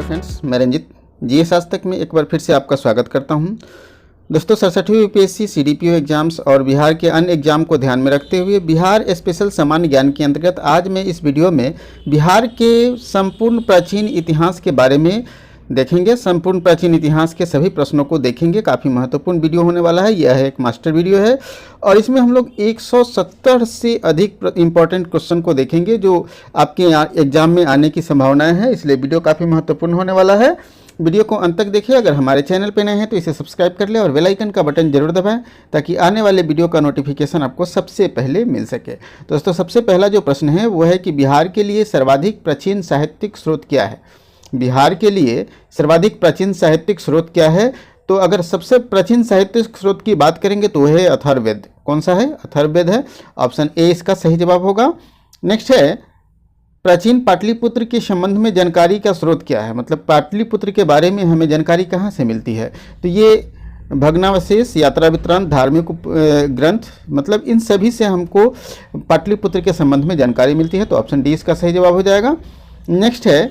Hello friends, मैं Ranjit GS आज तक में एक बार फिर से आपका स्वागत करता हूं। दोस्तों, 67वीं यूपीएससी सीडीपीओ एग्जाम्स और बिहार के अन्य एग्जाम को ध्यान में रखते हुए बिहार स्पेशल सामान्य ज्ञान के अंतर्गत आज मैं इस वीडियो में बिहार के संपूर्ण प्राचीन इतिहास के बारे में देखेंगे। संपूर्ण प्राचीन इतिहास के सभी प्रश्नों को देखेंगे। काफ़ी महत्वपूर्ण वीडियो होने वाला है। यह एक मास्टर वीडियो है और इसमें हम लोग 170 से अधिक इंपॉर्टेंट क्वेश्चन को देखेंगे जो आपके एग्जाम में आने की संभावनाएं हैं, इसलिए वीडियो काफ़ी महत्वपूर्ण होने वाला है। वीडियो को अंत तक देखिए। अगर हमारे चैनल पर नए हैं तो इसे सब्सक्राइब कर ले और बेल आइकन का बटन जरूर दबाएं ताकि आने वाले वीडियो का नोटिफिकेशन आपको सबसे पहले मिल सके। दोस्तों, सबसे पहला जो प्रश्न है वो है कि बिहार के लिए सर्वाधिक प्राचीन साहित्यिक स्रोत क्या है। बिहार के लिए सर्वाधिक प्राचीन साहित्यिक स्रोत क्या है? तो अगर सबसे प्राचीन साहित्यिक स्रोत की बात करेंगे तो है अथर्ववेद। कौन सा है? अथर्ववेद है। ऑप्शन ए इसका सही जवाब होगा। नेक्स्ट है, प्राचीन पाटलिपुत्र के संबंध में जानकारी का स्रोत क्या है। मतलब पाटलिपुत्र के बारे में हमें जानकारी कहाँ से मिलती है? तो ये भग्नावशेष, यात्रा विवरण, धार्मिक ग्रंथ, मतलब इन सभी से हमको पाटलिपुत्र के संबंध में जानकारी मिलती है। तो ऑप्शन डी इसका सही जवाब हो जाएगा। नेक्स्ट है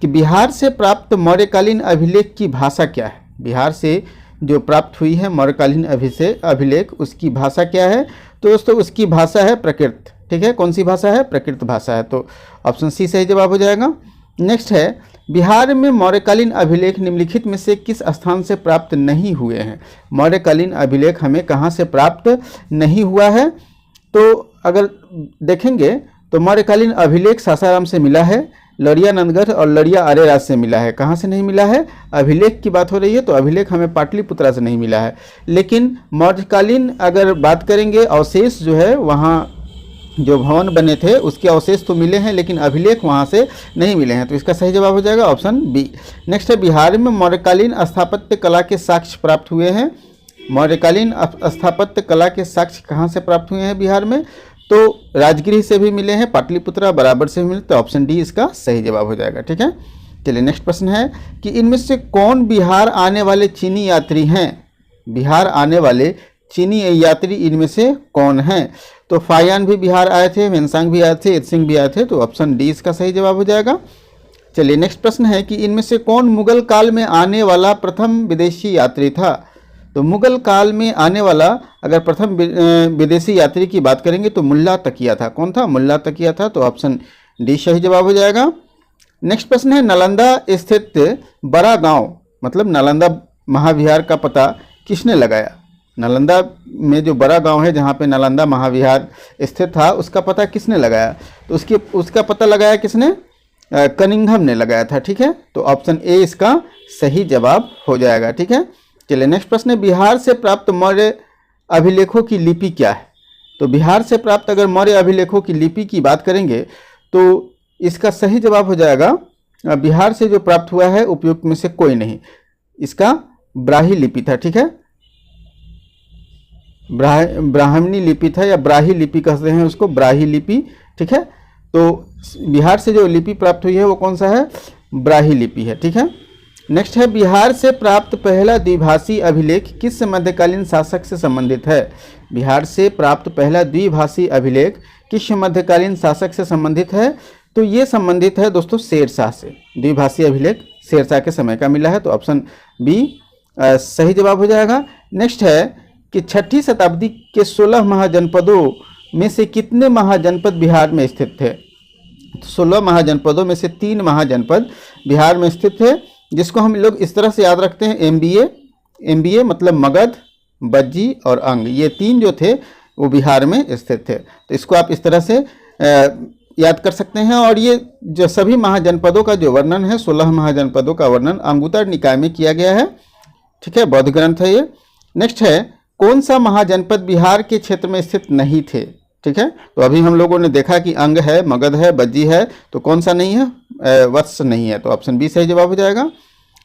कि बिहार से प्राप्त मौर्यकालीन अभिलेख की भाषा क्या है। बिहार से जो प्राप्त हुई है मौर्यकालीन अभिलेख, उसकी भाषा क्या है? तो दोस्तों उसकी भाषा है प्राकृत। ठीक है, कौन सी भाषा है? प्राकृत भाषा है। तो ऑप्शन सी सही जवाब हो जाएगा। नेक्स्ट है, बिहार में मौर्यकालीन अभिलेख निम्नलिखित में से किस स्थान से प्राप्त नहीं हुए हैं। मौर्यकालीन अभिलेख हमें कहाँ से प्राप्त नहीं हुआ है? तो अगर देखेंगे तो मौर्यकालीन अभिलेख सासाराम से मिला है, लड़िया नंदगढ़ और लड़िया आर्यराज से मिला है। कहाँ से नहीं मिला है? अभिलेख की बात हो रही है तो अभिलेख हमें पाटलिपुत्रा से नहीं मिला है। लेकिन मौर्यकालीन अगर बात करेंगे, अवशेष जो है वहाँ जो भवन बने थे उसके अवशेष तो मिले हैं लेकिन अभिलेख वहाँ से नहीं मिले हैं। तो इसका सही जवाब हो जाएगा ऑप्शन बी। नेक्स्ट है, बिहार में मौर्यकालीन स्थापत्य कला के साक्ष्य प्राप्त हुए हैं। मौर्यकालीन स्थापत्य कला के साक्ष्य कहाँ से प्राप्त हुए हैं बिहार में? तो राजगृह से भी मिले हैं, पाटलिपुत्रा बराबर से भी मिले। तो ऑप्शन डी इसका सही जवाब हो जाएगा। ठीक है, चलिए नेक्स्ट प्रश्न है कि इनमें से कौन बिहार आने वाले चीनी यात्री हैं। बिहार आने वाले चीनी यात्री इनमें से कौन हैं? तो फायान भी बिहार आए थे, वेनसांग भी आए थे, इत्सिंग भी आए थे। तो ऑप्शन डी इसका सही जवाब हो जाएगा। चलिए नेक्स्ट प्रश्न है कि इनमें से कौन मुगल काल में आने वाला प्रथम विदेशी यात्री था। तो मुगल काल में आने वाला अगर प्रथम विदेशी यात्री की बात करेंगे तो मुल्ला तकिया था। कौन था? मुल्ला तकिया था। तो ऑप्शन डी सही जवाब हो जाएगा। नेक्स्ट प्रश्न है, नालंदा स्थित बड़ा गांव, मतलब नालंदा महाविहार का पता किसने लगाया। नालंदा में जो बड़ा गांव है जहाँ पे नालंदा महाविहार स्थित था उसका पता किसने लगाया? तो उसका पता लगाया किसने? कनिंघम ने लगाया था। ठीक है, तो ऑप्शन ए इसका सही जवाब हो जाएगा। ठीक है, चलिए नेक्स्ट प्रश्न है, बिहार से प्राप्त मौर्य अभिलेखों की लिपि क्या है। तो बिहार से प्राप्त अगर मौर्य अभिलेखों की लिपि की बात करेंगे तो इसका सही जवाब हो जाएगा, बिहार से जो प्राप्त हुआ है उपयुक्त में से कोई नहीं, इसका ब्राही लिपि था। ठीक है, ब्राह्मणी लिपि था या ब्राही लिपि कहते हैं उसको, ब्राही लिपि। ठीक है, तो बिहार से जो लिपि प्राप्त हुई है वो कौन सा है? ब्राही लिपि है। ठीक है, नेक्स्ट है, बिहार से प्राप्त पहला द्विभाषी अभिलेख किस मध्यकालीन शासक से संबंधित है। बिहार से प्राप्त पहला द्विभाषी अभिलेख किस मध्यकालीन शासक से संबंधित है? तो ये संबंधित है दोस्तों शेरशाह से। द्विभाषी अभिलेख शेरशाह के समय का मिला है। तो ऑप्शन बी सही जवाब हो जाएगा। नेक्स्ट है कि 6ठी शताब्दी के 16 महाजनपदों में से कितने महाजनपद बिहार में स्थित थे। 16 महाजनपदों में से 3 महाजनपद बिहार में स्थित थे, जिसको हम लोग इस तरह से याद रखते हैं, एमबीए मतलब मगध, बज्जी और अंग, ये 3 जो थे वो बिहार में स्थित थे। तो इसको आप इस तरह से याद कर सकते हैं। और ये जो सभी महाजनपदों का जो वर्णन है, 16 महाजनपदों का वर्णन अंगुत्तर निकाय में किया गया है। ठीक है, बौद्ध ग्रंथ है ये। नेक्स्ट है, कौन सा महाजनपद बिहार के क्षेत्र में स्थित नहीं थे। ठीक है, तो अभी हम लोगों ने देखा कि अंग है, मगध है, बज्जी है, तो कौन सा नहीं है? वत्स नहीं है। तो ऑप्शन बी सही जवाब हो जाएगा।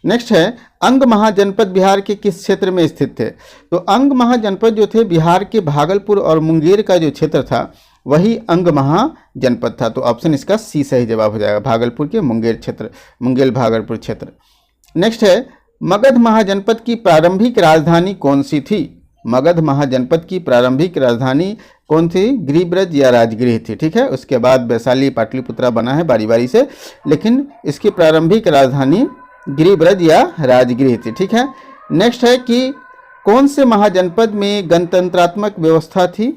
नेक्स्ट है, अंग महाजनपद बिहार के किस क्षेत्र में स्थित थे। तो अंग महाजनपद जो थे बिहार के भागलपुर और मुंगेर का जो क्षेत्र था वही अंग महाजनपद था। तो ऑप्शन इसका सी सही जवाब हो जाएगा, भागलपुर के मुंगेर क्षेत्र, मुंगेर भागलपुर क्षेत्र। नेक्स्ट है, मगध महाजनपद की प्रारंभिक राजधानी कौन सी थी। मगध महाजनपद की प्रारंभिक राजधानी कौन थी? गिरिब्रज या राजगृह थी। ठीक है, उसके बाद वैशाली, पाटलिपुत्रा बना है बारी बारी से, लेकिन इसकी प्रारंभिक राजधानी गिरिब्रज या राजगृह थी। ठीक है, नेक्स्ट है कि कौन से महाजनपद में गणतंत्रात्मक व्यवस्था थी?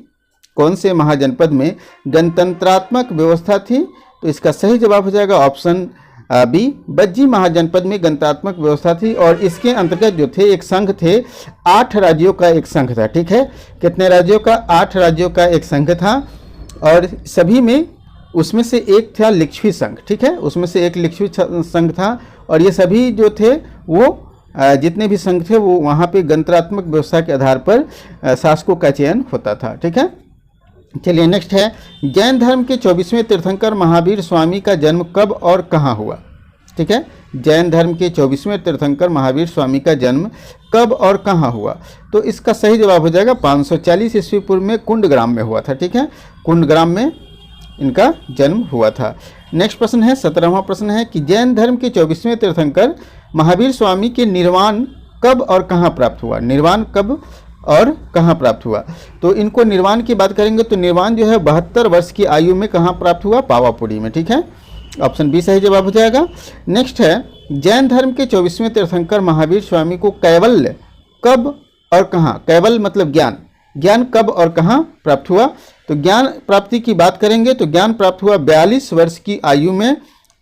कौन से महाजनपद में गणतंत्रात्मक व्यवस्था थी? तो इसका सही जवाब हो जाएगा ऑप्शन बी, बज्जी महाजनपद में गणतंत्रात्मक व्यवस्था थी। और इसके अंतर्गत जो थे एक संघ थे, 8 राज्यों का एक संघ था। ठीक है, कितने राज्यों का? 8 राज्यों का एक संघ था और सभी में उसमें से एक था लिच्छवी संघ। ठीक है, उसमें से एक लिच्छवी संघ था और ये सभी जो थे वो जितने भी संघ थे वो वहाँ पे गणतंत्रात्मक व्यवस्था के आधार पर शासकों का चयन होता था। ठीक है, चलिए नेक्स्ट है, जैन धर्म के 24वें तीर्थंकर महावीर स्वामी का जन्म कब और कहाँ हुआ? ठीक है, जैन धर्म के 24वें तीर्थंकर महावीर स्वामी का जन्म कब और कहाँ हुआ? तो इसका सही जवाब हो जाएगा 540 ईस्वी पूर्व में कुंडग्राम में हुआ था। ठीक है, कुंडग्राम में इनका जन्म हुआ था। नेक्स्ट प्रश्न है, 17वां प्रश्न है कि जैन धर्म के 24वें तीर्थंकर महावीर स्वामी के निर्वाण कब और कहाँ प्राप्त हुआ? निर्वाण कब और कहाँ प्राप्त हुआ? तो इनको निर्वाण की बात करेंगे तो निर्वाण जो है 72 वर्ष की आयु में कहाँ प्राप्त हुआ? पावापुरी में। ठीक है, ऑप्शन बी सही जवाब हो जाएगा। नेक्स्ट है, जैन धर्म के 24वें तीर्थंकर महावीर स्वामी को कैवल्य कब और कहाँ? कैवल्य मतलब ज्ञान, ज्ञान कब और कहाँ प्राप्त हुआ? तो ज्ञान प्राप्ति की बात करेंगे तो ज्ञान प्राप्त हुआ 42 वर्ष की आयु में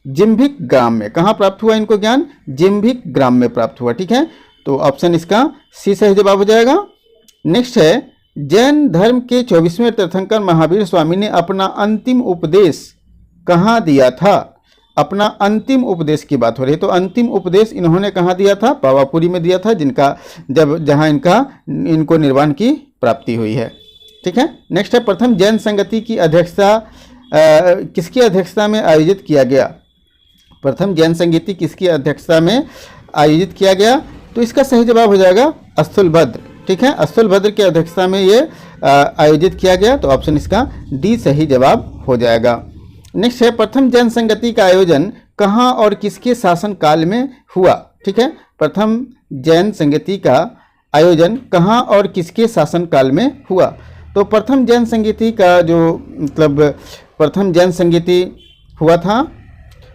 जिम्भिक ग्राम में। कहाँ प्राप्त हुआ इनको ज्ञान? जिम्भिक ग्राम में प्राप्त हुआ। ठीक है, तो ऑप्शन इसका सी सही जवाब हो जाएगा। नेक्स्ट है, जैन धर्म के 24वें तीर्थंकर महावीर स्वामी ने अपना अंतिम उपदेश कहाँ दिया था? अपना अंतिम उपदेश की बात हो रही है, तो अंतिम उपदेश इन्होंने कहाँ दिया था? पावापुरी में दिया था, जहाँ इनको निर्वाण की प्राप्ति हुई है। ठीक है, नेक्स्ट है, प्रथम जैन संगति की अध्यक्षता किसकी अध्यक्षता में आयोजित किया गया? प्रथम जैन संगति किसकी अध्यक्षता में आयोजित किया गया? तो इसका सही जवाब हो जाएगा स्थूलभद्र। ठीक है, स्थूलभद्र की अध्यक्षता में ये आयोजित किया गया, तो ऑप्शन इसका डी सही जवाब हो जाएगा। नेक्स्ट है, प्रथम जैन संगति का आयोजन कहाँ और किसके शासनकाल में हुआ? ठीक है, प्रथम जैन संगति का आयोजन कहाँ और किसके शासनकाल में हुआ? तो प्रथम जैन संगति का जो मतलब प्रथम जैन संगति हुआ था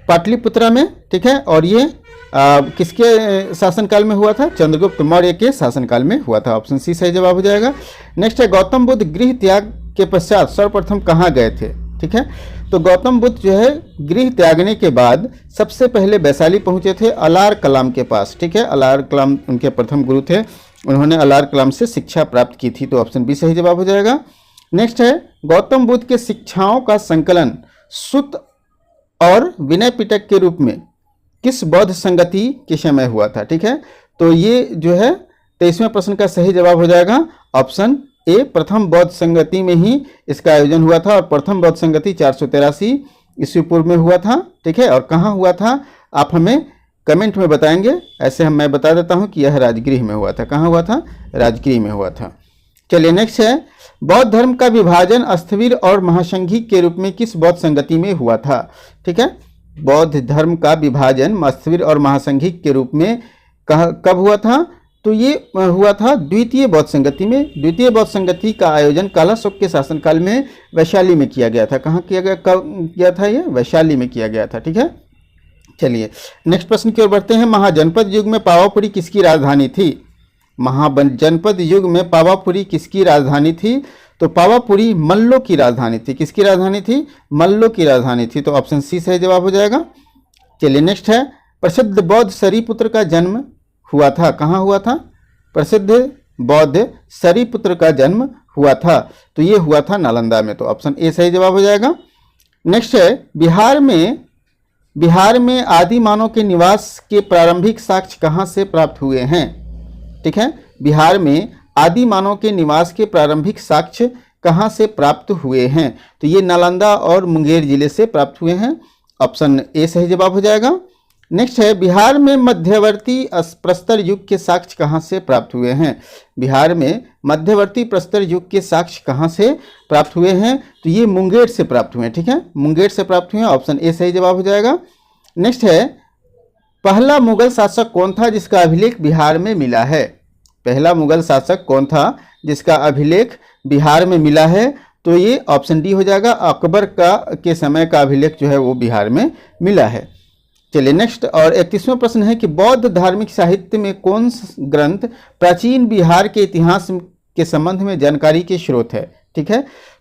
पाटलिपुत्रा में। ठीक है, और ये किसके शासनकाल में हुआ था? चंद्रगुप्त मौर्य के शासनकाल में हुआ था। ऑप्शन सी सही जवाब हो जाएगा। नेक्स्ट है, गौतम बुद्ध गृह त्याग के पश्चात सर्वप्रथम कहाँ गए थे? ठीक है, तो गौतम बुद्ध जो है गृह त्यागने के बाद सबसे पहले वैशाली पहुंचे थे अलार कलाम के पास। ठीक है, अलार कलाम उनके प्रथम गुरु थे, उन्होंने अलार कलाम से शिक्षा प्राप्त की थी, तो ऑप्शन बी सही जवाब हो जाएगा। नेक्स्ट है, गौतम बुद्ध के शिक्षाओं का संकलन सुत और विनय पिटक के रूप में किस बौद्ध संगति के समय हुआ था? ठीक है, तो ये जो है 23वें प्रश्न का सही जवाब हो जाएगा ऑप्शन ए, प्रथम बौद्ध संगति में ही इसका आयोजन हुआ था और प्रथम बौद्ध संगति 483 ईस्वी पूर्व में हुआ था। ठीक है, और कहाँ हुआ था आप हमें कमेंट में बताएंगे। ऐसे मैं बता देता हूँ कि यह राजगृह में हुआ था। कहाँ हुआ था? राजगृह में हुआ था। चलिए नेक्स्ट है, बौद्ध धर्म का विभाजन स्थविर और महासंघी के रूप में किस बौद्ध संगति में हुआ था? ठीक है, बौद्ध धर्म का विभाजन स्थविर और महासंघी के रूप में कब हुआ था? तो ये हुआ था द्वितीय बौद्ध संगति में। द्वितीय बौद्ध संगति का आयोजन कालाशोक के शासनकाल में वैशाली में किया गया था। कहाँ किया गया, कब किया था? ये वैशाली में किया गया था। ठीक है, चलिए नेक्स्ट प्रश्न की ओर बढ़ते हैं। महाजनपद युग में पावापुरी किसकी राजधानी थी? महाजनपद युग में पावापुरी किसकी राजधानी थी? तो पावापुरी मल्लों की राजधानी थी। किसकी राजधानी थी? मल्लों की राजधानी थी, तो ऑप्शन सी सही जवाब हो जाएगा। चलिए नेक्स्ट है, प्रसिद्ध बौद्ध सरीपुत्र का जन्म हुआ था। कहाँ हुआ था? प्रसिद्ध बौद्ध सरीपुत्र का जन्म हुआ था, तो ये हुआ था नालंदा में, तो ऑप्शन ए सही जवाब हो जाएगा। नेक्स्ट है, बिहार में आदि मानव के निवास के प्रारंभिक साक्ष्य कहाँ से प्राप्त हुए हैं? ठीक है, बिहार में आदि मानव के निवास के प्रारंभिक साक्ष्य कहाँ से प्राप्त हुए हैं? तो ये नालंदा और मुंगेर जिले से प्राप्त हुए हैं, ऑप्शन ए सही जवाब हो जाएगा। नेक्स्ट है, बिहार में मध्यवर्ती प्रस्तर युग के साक्ष्य कहाँ से प्राप्त हुए हैं? बिहार में मध्यवर्ती प्रस्तर युग के साक्ष्य कहाँ से प्राप्त हुए हैं? तो ये मुंगेर से प्राप्त हुए हैं। ठीक है, मुंगेर से प्राप्त हुए हैं, ऑप्शन ए सही जवाब हो जाएगा। नेक्स्ट है, पहला मुगल शासक कौन था जिसका अभिलेख बिहार में मिला है? पहला मुगल शासक कौन था जिसका अभिलेख बिहार में मिला है? तो ये ऑप्शन डी हो जाएगा, अकबर के समय का अभिलेख जो है वो बिहार में मिला है। चलिए नेक्स्ट, और 31वां प्रश्न है कि बौद्ध धार्मिक साहित्य में कौन ग्रंथ प्राचीन बिहार के इतिहास के संबंध में जानकारी के स्रोत है। ठीक है,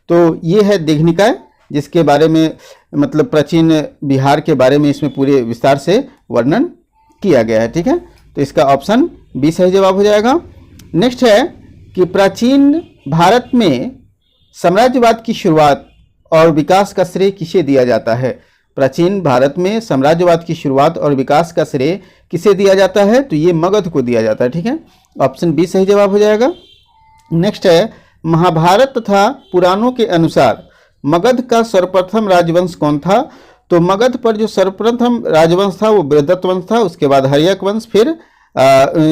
तो ये है दीघनिकाय, जिसके बारे में मतलब प्राचीन बिहार के बारे में इसमें पूरे विस्तार से वर्णन किया गया है। ठीक है, तो इसका ऑप्शन बी सही जवाब हो जाएगा। नेक्स्ट है कि प्राचीन भारत में साम्राज्यवाद की शुरुआत और विकास का श्रेय किसे दिया जाता है। प्राचीन भारत में साम्राज्यवाद की शुरुआत और विकास का श्रेय किसे दिया जाता है, तो ये मगध को दिया जाता है। ठीक है, ऑप्शन बी सही जवाब हो जाएगा। नेक्स्ट है महाभारत तथा पुराणों के अनुसार मगध का सर्वप्रथम राजवंश कौन था। तो मगध पर जो सर्वप्रथम राजवंश था वो बृहदत्त वंश था, उसके बाद हर्यक वंश, फिर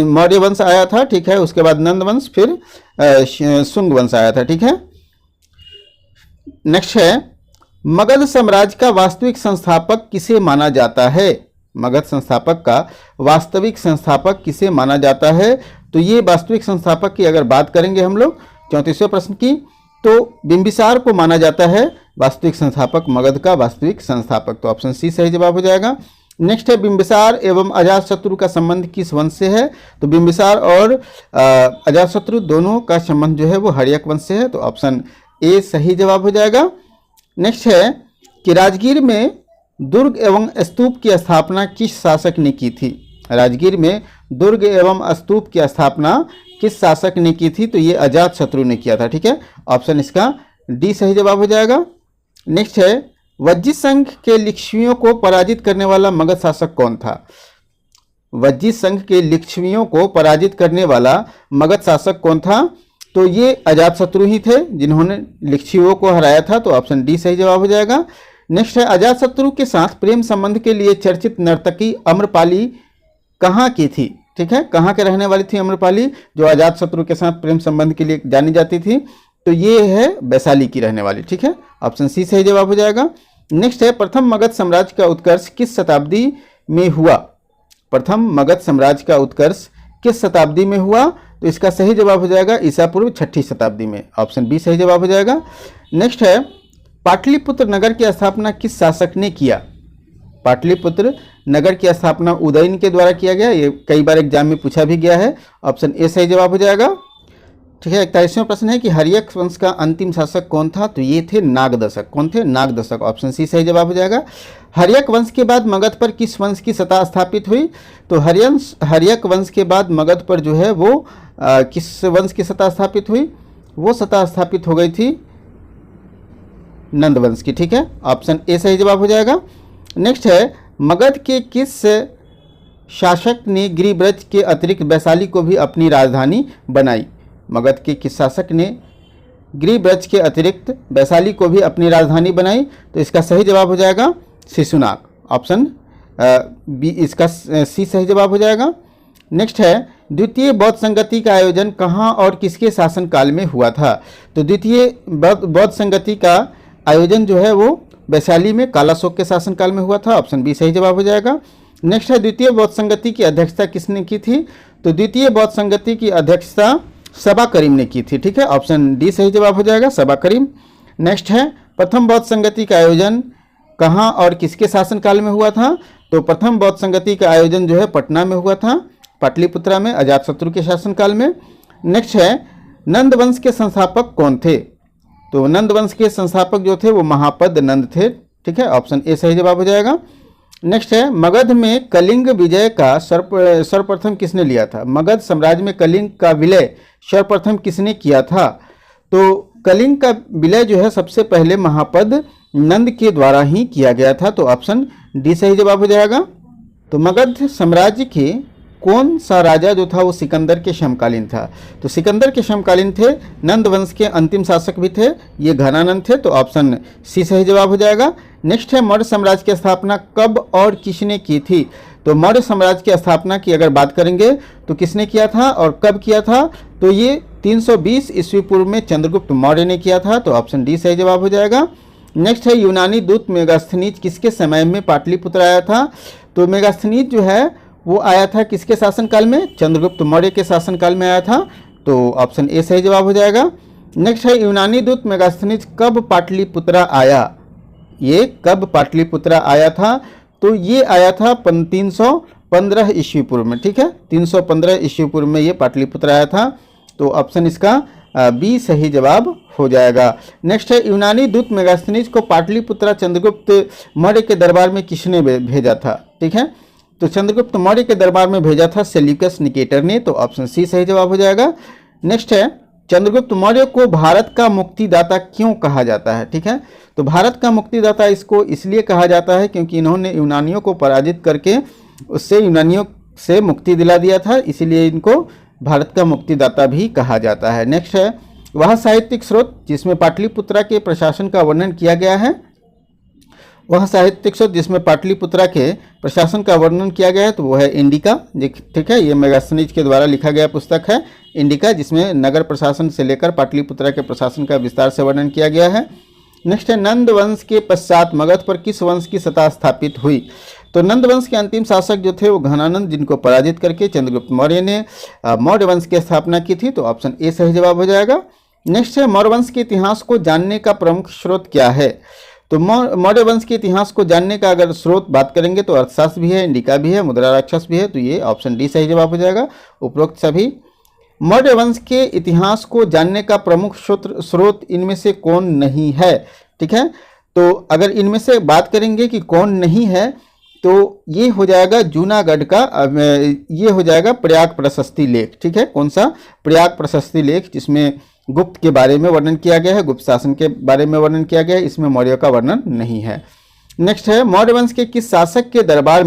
मौर्य वंश आया था। ठीक है, उसके बाद नंद वंश, फिर शुंग वंश आया था। ठीक है, नेक्स्ट है मगध साम्राज्य का वास्तविक संस्थापक किसे माना जाता है। मगध संस्थापक का वास्तविक संस्थापक किसे माना जाता है, तो ये वास्तविक संस्थापक की अगर बात करेंगे हम लोग 34वें प्रश्न की, तो बिंबिसार को माना जाता है वास्तविक संस्थापक, मगध का वास्तविक संस्थापक। तो ऑप्शन सी सही जवाब हो जाएगा। नेक्स्ट है बिंबिसार एवं अजातशत्रु का संबंध किस वंश से है। तो बिंबिसार और अजातशत्रु दोनों का संबंध जो है वो हर्यक वंश से है। तो ऑप्शन ए सही जवाब हो जाएगा। नेक्स्ट है कि राजगीर में दुर्ग एवं स्तूप की स्थापना किस शासक ने की थी। राजगीर में दुर्ग एवं स्तूप की स्थापना किस शासक ने की थी, तो ये अजातशत्रु ने किया था। ठीक है, ऑप्शन इसका डी सही जवाब हो जाएगा। नेक्स्ट है वज्जित संघ के लिच्छवियों को पराजित करने वाला मगध शासक कौन था। वज्जित संघ के लिच्छवियों को पराजित करने वाला मगध शासक कौन था, तो ये अजातशत्रु ही थे जिन्होंने लिच्छवियों को हराया था। तो ऑप्शन डी सही जवाब हो जाएगा। नेक्स्ट है अजातशत्रु के साथ प्रेम संबंध के लिए चर्चित नर्तकी अम्रपाली कहाँ की थी। ठीक है, कहाँ के रहने वाली थी अम्रपाली, जो अजातशत्रु के साथ प्रेम संबंध के लिए जानी जाती थी, तो ये है वैशाली की रहने वाली। ठीक है, ऑप्शन सी सही जवाब हो जाएगा। नेक्स्ट है प्रथम मगध साम्राज्य का उत्कर्ष किस शताब्दी में हुआ। प्रथम मगध साम्राज्य का उत्कर्ष किस शताब्दी में हुआ, तो इसका सही जवाब हो जाएगा ईसा पूर्व 6ठी शताब्दी में। ऑप्शन बी सही जवाब हो जाएगा। नेक्स्ट है पाटलिपुत्र नगर की स्थापना किस शासक ने किया। पाटलिपुत्र नगर की स्थापना उदयन के द्वारा किया गया, ये कई बार एग्जाम में पूछा भी गया है। ऑप्शन ए सही जवाब हो जाएगा। ठीक है, 41वां प्रश्न है कि हर्यक वंश का अंतिम शासक कौन था, तो ये थे नागदशक। कौन थे, नागदशक। ऑप्शन सी सही जवाब हो जाएगा। हर्यक वंश के बाद मगध पर किस वंश की सत्ता स्थापित हुई, तो हर्यक वंश के बाद मगध पर जो है वो किस वंश की सत्ता स्थापित हुई, वो सत्ता स्थापित हो गई थी नंद वंश की। ठीक है, ऑप्शन ए सही जवाब हो जाएगा। नेक्स्ट है मगध के किस शासक ने गिरिब्रज के अतिरिक्त वैशाली को भी अपनी राजधानी बनाई। मगध के किस शासक ने गिरिब्रज के अतिरिक्त वैशाली को भी अपनी राजधानी बनाई, तो इसका सही जवाब हो जाएगा शिशुनाग। ऑप्शन बी इसका सी सही जवाब हो जाएगा। नेक्स्ट है द्वितीय बौद्ध संगति का आयोजन कहाँ और किसके शासनकाल में हुआ था। तो द्वितीय बौद्ध संगति का आयोजन जो है वो वैशाली में कालाशोक के शासनकाल में हुआ था। ऑप्शन बी सही जवाब हो जाएगा। नेक्स्ट है द्वितीय बौद्ध संगति की अध्यक्षता किसने की थी, तो द्वितीय बौद्ध संगति की अध्यक्षता सबा करीम ने की थी। ठीक है, ऑप्शन डी सही जवाब हो जाएगा, सबा करीम। नेक्स्ट है प्रथम बौद्ध संगति का आयोजन कहाँ और किसके शासनकाल में हुआ था, तो प्रथम बौद्ध संगति का आयोजन जो है पटना में हुआ था, पाटलिपुत्रा में, अजातशत्रु के शासनकाल में। नेक्स्ट है नंद वंश के संस्थापक कौन थे, तो नंद वंश के संस्थापक जो थे वो महापद नंद थे। ठीक है, ऑप्शन ए सही जवाब हो जाएगा। नेक्स्ट है मगध में कलिंग विजय का सर्वप्रथम किसने लिया था। मगध साम्राज्य में कलिंग का विलय सर्वप्रथम किसने किया था, तो कलिंग का विलय जो है सबसे पहले महापद नंद के द्वारा ही किया गया था। तो ऑप्शन डी सही जवाब हो जाएगा। तो मगध साम्राज्य के कौन सा राजा जो था वो सिकंदर के समकालीन था, तो सिकंदर के समकालीन थे। नंद वंश के अंतिम शासक भी थे, ये घनानंद थे। तो ऑप्शन सी सही जवाब हो जाएगा। नेक्स्ट है मौर्य साम्राज्य की स्थापना कब और किसने की थी, तो मौर्य साम्राज्य की स्थापना की अगर बात करेंगे तो किसने किया था और कब किया था, तो ये 320 ईस्वी पूर्व में चंद्रगुप्त मौर्य ने किया था। तो ऑप्शन डी सही जवाब हो जाएगा। नेक्स्ट है यूनानी दूत मेगास्थनीज किसके समय में पाटलिपुत्र आया था, तो मेगास्थनीज जो है वो आया था किसके शासनकाल में, चंद्रगुप्त मौर्य के शासनकाल में आया था। तो ऑप्शन ए सही जवाब हो जाएगा। नेक्स्ट है यूनानी दूत मेगास्थनीज कब पाटलिपुत्रा आया, ये कब पाटलिपुत्रा आया था, तो ये आया था 315 ईस्वी पूर्व में, ठीक है, 315 ईस्वी पूर्व में ये पाटलिपुत्र आया था। तो ऑप्शन इसका बी सही जवाब हो जाएगा। नेक्स्ट है, यूनानी दूत मेगास्थनीज को पाटलिपुत्रा चंद्रगुप्त मौर्य के दरबार में किसने भेजा था? ठीक है, तो चंद्रगुप्त मौर्य के दरबार में भेजा था सेल्यूकस निकेटर ने, तो ऑप्शन सी सही जवाब हो जाएगा। नेक्स्ट है, चंद्रगुप्त मौर्य को भारत का मुक्तिदाता क्यों कहा जाता है? ठीक है, तो भारत का मुक्तिदाता इसको इसलिए कहा जाता है क्योंकि इन्होंने यूनानियों को पराजित करके उससे यूनानियों से मुक्ति दिला दिया था, इसीलिए इनको भारत का मुक्तिदाता भी कहा जाता है। नेक्स्ट है, वह साहित्यिक स्रोत जिसमें पाटलिपुत्रा के प्रशासन का वर्णन किया गया है, वह साहित्यिक स्रोत जिसमें पाटलिपुत्रा के प्रशासन का वर्णन किया गया है, तो वो है इंडिका। ठीक है, ये मेगास्थनीज के द्वारा लिखा गया पुस्तक है इंडिका, जिसमें नगर प्रशासन से लेकर पाटलिपुत्रा के प्रशासन का विस्तार से वर्णन किया गया है। नेक्स्ट है, नंद वंश के पश्चात मगध पर किस वंश की सत्ता स्थापित हुई? तो नंद वंश के अंतिम शासक जो थे वो घनानंद, जिनको पराजित करके चंद्रगुप्त मौर्य ने मौर्य वंश की स्थापना की थी, तो ऑप्शन ए सही जवाब हो जाएगा। नेक्स्ट है, मौर्य वंश के इतिहास को जानने का प्रमुख स्रोत क्या है? तो मौर्य वंश के इतिहास को जानने का अगर स्रोत बात करेंगे तो अर्थशास्त्र भी है, इंडिका भी है, मुद्रा राक्षस भी है, तो ये ऑप्शन डी सही जवाब हो जाएगा। उपरोक्त सभी मौर्य वंश के इतिहास को जानने का प्रमुख स्रोत इनमें से कौन नहीं है? ठीक है, तो अगर इनमें से बात करेंगे कि कौन नहीं है, तो ये हो जाएगा जूनागढ़ का, ये हो जाएगा प्रयाग प्रशस्ति लेख। ठीक है, कौन सा? प्रयाग प्रशस्ति लेख, जिसमें गुप्त के बारे में वर्णन किया गया है, गुप्त शासन के बारे में वर्णन किया गया है, इसमें मौर्य का वर्णन नहीं है। नेक्स्ट है, मौर्य वंश के किस शासक के दरबार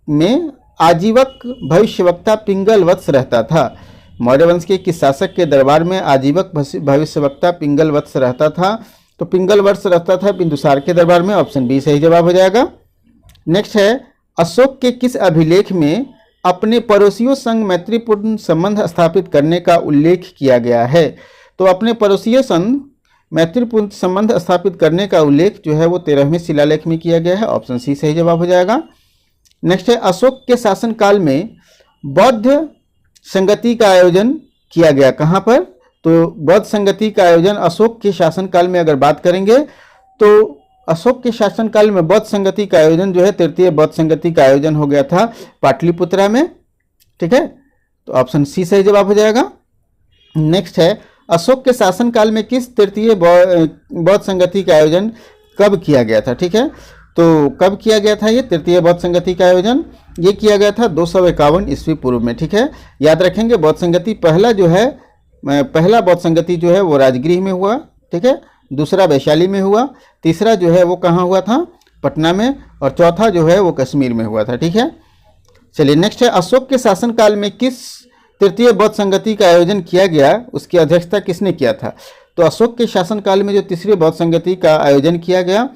में आजीवक भविष्यवक्ता पिंगल वत्स रहता था? मौर्य वंश के किस शासक के दरबार में आजीवक भविष्यवक्ता पिंगल वत्स रहता था? तो पिंगल वत्स रहता था बिंदुसार के दरबार में, ऑप्शन बी सही जवाब हो जाएगा। नेक्स्ट है, अशोक के किस अभिलेख में अपने पड़ोसियों संग मैत्रीपूर्ण संबंध स्थापित करने का उल्लेख किया गया है? तो अपने पड़ोसियों संग मैत्रीपूर्ण संबंध स्थापित करने का उल्लेख जो है वो 13वें शिलालेख में किया गया है, ऑप्शन सी सही जवाब हो जाएगा। नेक्स्ट है, अशोक के शासनकाल में बौद्ध संगति का आयोजन किया गया कहाँ पर? तो बौद्ध संगति का आयोजन अशोक के शासनकाल में अगर बात करेंगे तो अशोक के शासनकाल में बौद्ध संगति का आयोजन जो है, तृतीय बौद्ध संगति का आयोजन हो गया था पाटलिपुत्रा में। ठीक है, तो ऑप्शन सी सही जवाब हो जाएगा। नेक्स्ट है, अशोक के शासनकाल में किस तृतीय बौद्ध संगति का आयोजन कब किया गया था? ठीक है, तो कब किया गया था ये तृतीय बौद्ध संगति का आयोजन? ये किया गया था 251 ईस्वी पूर्व में। ठीक है, याद रखेंगे बौद्ध संगति पहला बौद्ध संगति जो है वो राजगृह में हुआ, ठीक है, दूसरा वैशाली में हुआ, तीसरा जो है वो कहाँ हुआ था? पटना में, और चौथा जो है वो कश्मीर में हुआ था। ठीक है, चलिए नेक्स्ट है, अशोक के शासनकाल में किस तृतीय बौद्ध संगति का आयोजन किया गया, उसकी अध्यक्षता किसने किया था? तो अशोक के शासनकाल में जो तीसरी बौद्ध संगति का आयोजन किया गया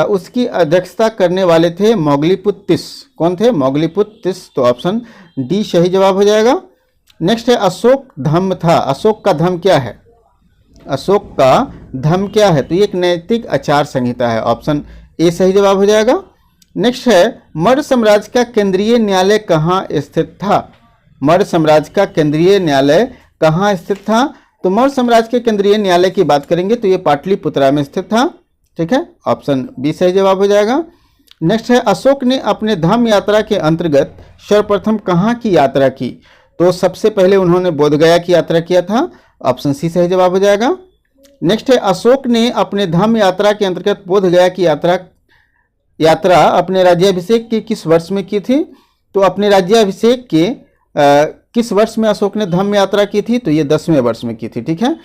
उसकी अध्यक्षता करने वाले थे मोगलीपुत तिस। कौन थे? मोगलीपुत तिस, तो ऑप्शन डी सही जवाब हो जाएगा। नेक्स्ट है, अशोक धम्म था, अशोक का धम्म क्या है? अशोक का धम्म क्या है? तो ये एक नैतिक आचार संहिता है, ऑप्शन ए सही जवाब हो जाएगा। नेक्स्ट है, मौर्य साम्राज्य का केंद्रीय न्यायालय कहाँ स्थित था? मौर्य साम्राज्य का केंद्रीय न्यायालय कहाँ स्थित था? तो मौर्य साम्राज्य के केंद्रीय न्यायालय की बात करेंगे तो ये पाटलिपुत्रा में स्थित था। ठीक है, ऑप्शन बी सही जवाब हो जाएगा। नेक्स्ट है, अशोक ने अपने धम्म यात्रा के अंतर्गत सर्वप्रथम कहाँ की यात्रा की? तो सबसे पहले उन्होंने बोधगया की यात्रा किया था, ऑप्शन सी सही जवाब हो जाएगा। नेक्स्ट है, अशोक ने अपने धम्म यात्रा के अंतर्गत बोधगया की यात्रा अपने राज्याभिषेक के किस वर्ष में की थी? तो अपने राज्याभिषेक के किस वर्ष में अशोक ने धम्म यात्रा की थी? तो ये 10वें वर्ष में की थी। ठीक है,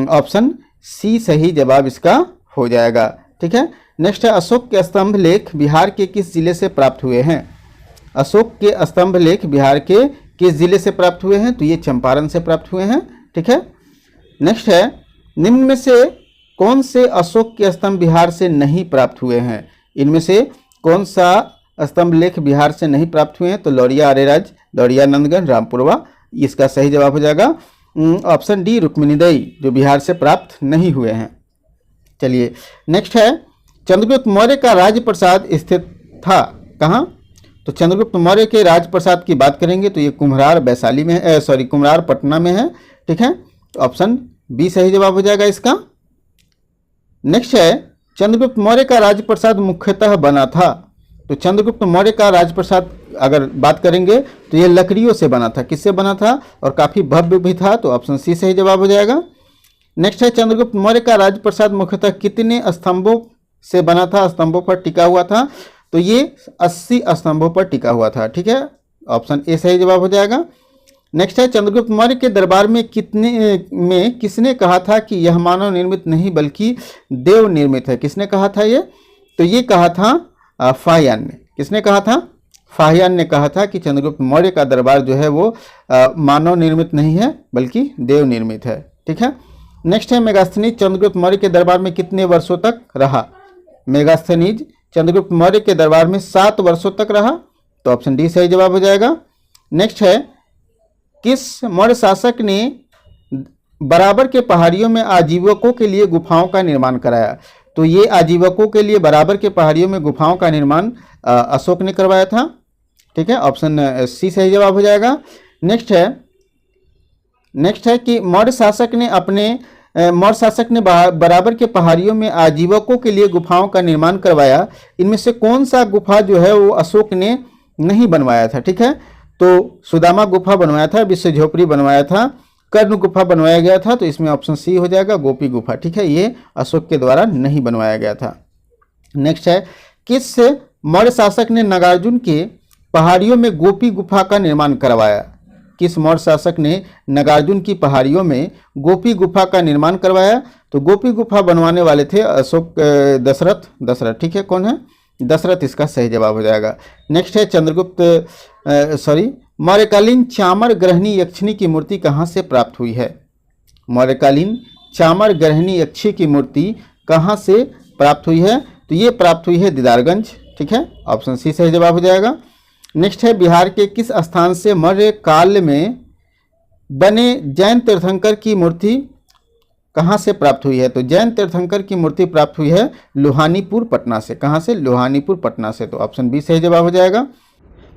ऑप्शन सी सही जवाब इसका हो जाएगा। ठीक है, नेक्स्ट है, अशोक के स्तंभ लेख बिहार के किस जिले से प्राप्त हुए हैं? अशोक के स्तंभ लेख बिहार के किस जिले से प्राप्त हुए हैं? तो ये चंपारण से प्राप्त हुए हैं। ठीक है, नेक्स्ट है, निम्न में से कौन से अशोक के स्तंभ बिहार से नहीं प्राप्त हुए हैं? इनमें से कौन सा स्तंभ लेख बिहार से नहीं प्राप्त हुए हैं? तो लौरिया आर्यराज, लौरिया नंदगढ़, रामपुरवा, इसका सही जवाब हो जाएगा ऑप्शन डी रुक्मिणीदई, जो बिहार से प्राप्त नहीं हुए हैं। चलिए नेक्स्ट है, चंद्रगुप्त मौर्य का राजप्रसाद स्थित था कहाँ? तो चंद्रगुप्त मौर्य के राजप्रसाद की बात करेंगे तो ये कुम्हरार वैशाली में है, कुम्हरार पटना में है। ठीक है, तो ऑप्शन बी सही जवाब हो जाएगा इसका। नेक्स्ट है, चंद्रगुप्त मौर्य का राजप्रसाद मुख्यतः बना था तो चंद्रगुप्त मौर्य का राजप्रसाद अगर बात करेंगे तो ये लकड़ियों से बना था। किससे बना था? और काफ़ी भव्य भी था, तो ऑप्शन सी सही जवाब हो जाएगा। नेक्स्ट है, चंद्रगुप्त मौर्य का राजप्रसाद मुख्यतः कितने स्तंभों से बना था, स्तंभों पर टिका हुआ था? तो ये 80 स्तंभों पर टिका हुआ था। ठीक है, ऑप्शन ए सही जवाब हो जाएगा। नेक्स्ट है, चंद्रगुप्त मौर्य के दरबार में किसने कहा था कि यह मानव निर्मित नहीं बल्कि देव निर्मित है? किसने कहा था ये? तो ये कहा था फाहियान ने। किसने कहा था? फाहियान ने कहा था कि चंद्रगुप्त मौर्य का दरबार जो है वो मानव निर्मित नहीं है बल्कि देव निर्मित है। ठीक है। नेक्स्ट है, मेगास्थनीज चंद्रगुप्त मौर्य के दरबार में कितने वर्षों तक रहा? मेगास्थनीज चंद्रगुप्त मौर्य के दरबार में 7 वर्षों तक रहा, तो ऑप्शन डी सही जवाब हो जाएगा। नेक्स्ट है, किस मौर्य शासक ने बराबर के पहाड़ियों में आजीवकों के लिए गुफाओं का निर्माण कराया? तो ये आजीवकों के लिए बराबर के पहाड़ियों में गुफाओं का निर्माण अशोक ने करवाया था। ठीक है, ऑप्शन सी सही जवाब हो जाएगा। नेक्स्ट है कि मौर्य शासक ने बराबर के पहाड़ियों में आजीवकों के लिए गुफाओं का निर्माण करवाया। इनमें से कौन सा गुफा जो है वो अशोक ने नहीं बनवाया था? ठीक है, तो सुदामा गुफा बनवाया था, विश्व झोपड़ी बनवाया था, कर्ण गुफा बनवाया गया था, तो इसमें ऑप्शन सी हो जाएगा, गोपी गुफा। ठीक है, ये अशोक के द्वारा नहीं बनवाया गया था। नेक्स्ट है, किस मौर्य शासक ने नागार्जुन के पहाड़ियों में गोपी गुफा का निर्माण करवाया? किस मौर्य शासक ने नागार्जुन की पहाड़ियों में गोपी गुफा का निर्माण करवाया? तो गोपी गुफा बनवाने वाले थे अशोक दशरथ। ठीक है, कौन है? दशरथ इसका सही जवाब हो जाएगा। नेक्स्ट है, मौर्यकालीन चामर ग्रहणी यक्षिणी की मूर्ति कहाँ से प्राप्त हुई है? मौर्यकालीन चामर ग्रहणी यक्षी की मूर्ति कहाँ से प्राप्त हुई है? तो ये प्राप्त हुई है दीदारगंज। ठीक है, ऑप्शन सी सही जवाब हो जाएगा। नेक्स्ट है, बिहार के किस स्थान से मौर्य काल में बने जैन तीर्थंकर की मूर्ति कहाँ से प्राप्त हुई है? तो जैन तीर्थंकर की मूर्ति प्राप्त हुई है लोहानीपुर पटना से। कहाँ से? लोहानीपुर पटना से, तो ऑप्शन बी सही जवाब हो जाएगा।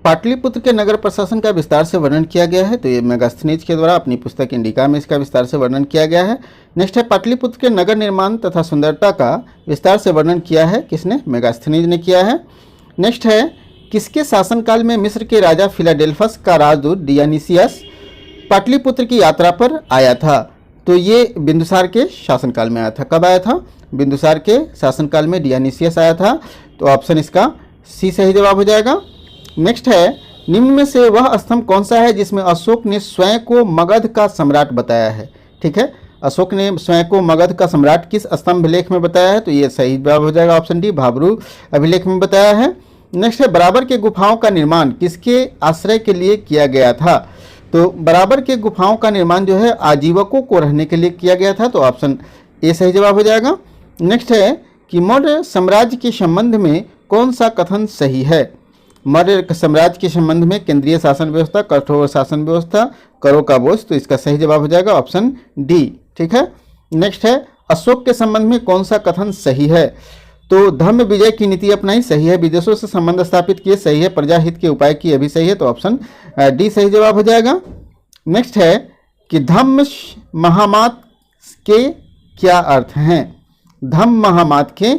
पाटलिपुत्र के नगर प्रशासन का विस्तार से वर्णन किया गया है, तो ये मेगास्थनीज के द्वारा अपनी पुस्तक इंडिका में इसका विस्तार से वर्णन किया गया है। नेक्स्ट है, पाटलिपुत्र के नगर निर्माण तथा सुंदरता का विस्तार से वर्णन किया है किसने? मेगास्थनीज ने किया है। नेक्स्ट है, किसके शासनकाल में मिस्र के राजा फिलाडेल्फस का राजदूत डियोनिसियस पाटलिपुत्र की यात्रा पर आया था? तो ये बिंदुसार के शासनकाल में आया था। कब आया था? बिंदुसार के शासनकाल में डियोनिसियस आया था, तो ऑप्शन इसका सी सही जवाब हो जाएगा। नेक्स्ट है, निम्न में से वह स्तंभ कौन सा है जिसमें अशोक ने स्वयं को मगध का सम्राट बताया है? ठीक है, अशोक ने स्वयं को मगध का सम्राट किस स्तंभ लेख में बताया है? तो ये सही जवाब हो जाएगा, ऑप्शन डी, भाब्रू अभिलेख में बताया है। नेक्स्ट है, बराबर के गुफाओं का निर्माण किसके आश्रय के लिए किया गया था? तो बराबर के गुफाओं का निर्माण जो है आजीवकों को रहने के लिए किया गया था, तो ऑप्शन ए सही जवाब हो जाएगा। नेक्स्ट है कि मौर्य साम्राज्य के संबंध में कौन सा कथन सही है? मौर्य साम्राज्य के संबंध में केंद्रीय शासन व्यवस्था, कठोर शासन व्यवस्था, करों का बोझ, तो इसका सही जवाब हो जाएगा ऑप्शन डी। ठीक है। नेक्स्ट है, अशोक के संबंध में कौन सा कथन सही है? तो धर्म विजय की नीति अपनाई, सही है। विदेशों से संबंध स्थापित किए, सही है। प्रजा हित के उपाय किए भी सही है, तो ऑप्शन डी सही जवाब हो जाएगा। नेक्स्ट है कि धम्म महामात के क्या अर्थ हैं? धम्म महामात के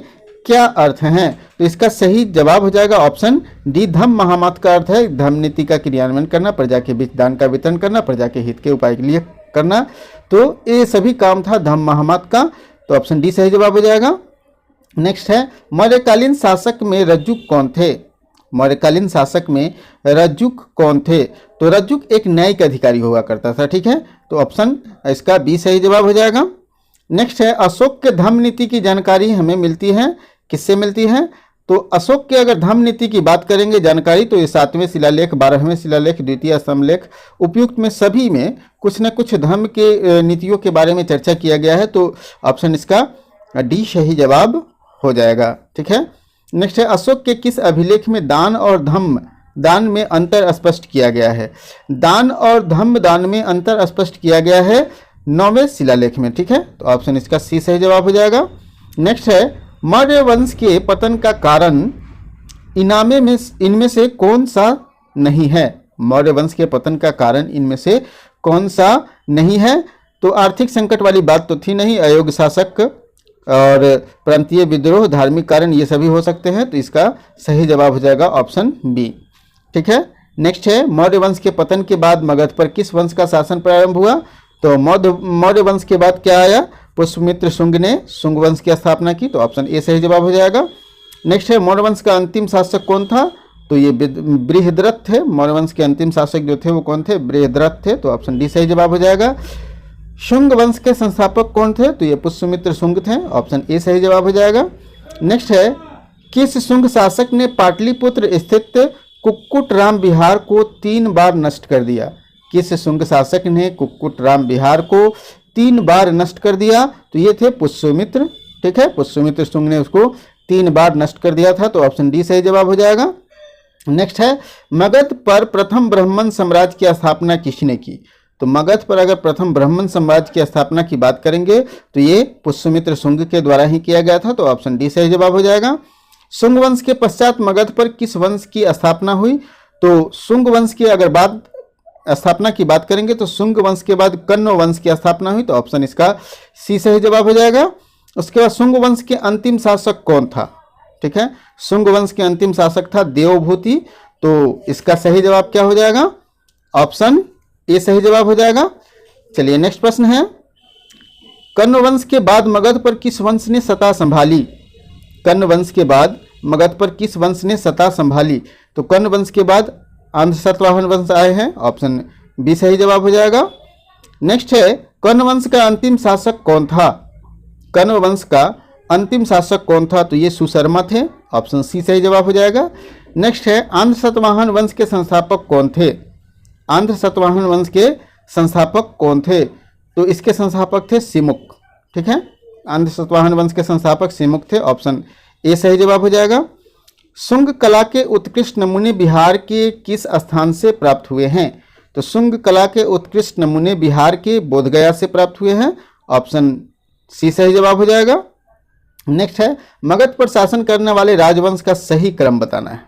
क्या अर्थ हैं? तो इसका सही जवाब हो जाएगा ऑप्शन डी। धम्म महामात का अर्थ है धर्म नीति का क्रियान्वयन करना, प्रजा के बीच दान का वितरण करना, प्रजा के हित के उपाय के लिए करना, तो ये सभी काम था धम्म महामात का, तो ऑप्शन डी सही जवाब हो जाएगा। नेक्स्ट है, मौर्यकालीन शासक में रज्जुक कौन थे? मौर्यकालीन शासक में रज्जुक कौन थे? तो रज्जुक एक न्यायिक अधिकारी हुआ करता था। ठीक है, तो ऑप्शन इसका बी सही जवाब हो जाएगा। नेक्स्ट है, अशोक के धम्म नीति की जानकारी हमें मिलती है, किससे मिलती है? तो अशोक के अगर धम्म नीति की बात करेंगे जानकारी, तो ये 7वें शिलालेख, 12वें शिलालेख, द्वितीय स्तंभलेख, उपयुक्त में सभी में कुछ न कुछ धर्म के नीतियों के बारे में चर्चा किया गया है, तो ऑप्शन इसका डी सही जवाब हो जाएगा। ठीक है। नेक्स्ट है, अशोक के किस अभिलेख में दान और धम्म दान में अंतर स्पष्ट किया गया है? दान और धम्म दान में अंतर स्पष्ट किया गया है 9वें शिलालेख में। ठीक है, तो ऑप्शन इसका सी सही जवाब हो जाएगा। नेक्स्ट है, मौर्य वंश के पतन का कारण इनमें से कौन सा नहीं है? मौर्य वंश के पतन का कारण इनमें से कौन सा नहीं है? तो आर्थिक संकट वाली बात तो थी नहीं, अयोग्य शासक और प्रांतीय विद्रोह, धार्मिक कारण, ये सभी हो सकते हैं। तो इसका सही जवाब हो जाएगा ऑप्शन बी। ठीक है, नेक्स्ट है मौर्य वंश के पतन के बाद मगध पर किस वंश का शासन प्रारंभ हुआ? तो मौर्य वंश के बाद क्या आया? पुष्यमित्र शुंग ने शुंग वंश की स्थापना की। तो ऑप्शन ए सही जवाब हो जाएगा। नेक्स्ट है मौर्य वंश का अंतिम शासक कौन था? तो ये बृहद्रथ थे। मौर्य वंश के अंतिम शासक जो थे वो कौन थे? बृहद्रथ थे। तो ऑप्शन डी सही जवाब हो जाएगा। शुंग वंश के संस्थापक कौन थे? तो ये पुष्यमित्र शुंग थे। ऑप्शन ए सही जवाब हो जाएगा। नेक्स्ट है किस शुंग शासक ने पाटलिपुत्र स्थित कुक्कुटराम विहार को 3 बार नष्ट कर दिया? किस शुंग शासक ने कुक्कुटराम विहार को 3 बार नष्ट कर दिया? तो ये थे पुष्यमित्र। ठीक है, पुष्यमित्र शुंग ने उसको 3 बार नष्ट कर दिया था। तो ऑप्शन डी सही जवाब हो जाएगा। नेक्स्ट है मगध पर प्रथम ब्राह्मण साम्राज्य की स्थापना किसने की? तो मगध पर अगर प्रथम ब्राह्मण साम्राज्य की स्थापना की बात करेंगे तो ये पुष्यमित्र शुंग के द्वारा ही किया गया था। तो ऑप्शन डी सही जवाब हो जाएगा। शुंग वंश के पश्चात मगध पर किस वंश की स्थापना हुई? तो शुंग वंश की अगर स्थापना की बात करेंगे तो शुंग वंश के बाद कण्व वंश की स्थापना हुई। तो ऑप्शन इसका सी सही जवाब हो जाएगा। उसके बाद शुंग वंश के अंतिम शासक कौन था? ठीक है, शुंग वंश के अंतिम शासक था देवभूति। तो इसका सही जवाब क्या हो जाएगा? ऑप्शन ए सही जवाब हो जाएगा। चलिए नेक्स्ट प्रश्न है कण्व वंश के बाद मगध पर किस वंश ने सत्ता संभाली? कण्व वंश के बाद मगध पर किस वंश ने सत्ता संभाली? तो कण्व वंश के बाद आंध्र सातवाहन वंश आए हैं। ऑप्शन बी सही जवाब हो जाएगा। नेक्स्ट है कण्व वंश का अंतिम शासक कौन था? कण्व वंश का अंतिम शासक कौन था? तो ये सुशर्मा थे। ऑप्शन सी सही जवाब हो जाएगा। नेक्स्ट है आंध्र सातवाहन वंश के संस्थापक कौन थे? आंध्र सातवाहन वंश के संस्थापक कौन थे? तो इसके संस्थापक थे सिमुक। ठीक है, आंध्र सातवाहन वंश के संस्थापक सिमुक थे। ऑप्शन ए सही जवाब हो जाएगा। शुंग कला के उत्कृष्ट नमूने बिहार के किस स्थान से प्राप्त हुए हैं? तो शुंग कला के उत्कृष्ट नमूने बिहार के बोधगया से प्राप्त हुए हैं। ऑप्शन सी सही जवाब हो जाएगा। नेक्स्ट है मगध पर शासन करने वाले राजवंश का सही क्रम बताना है।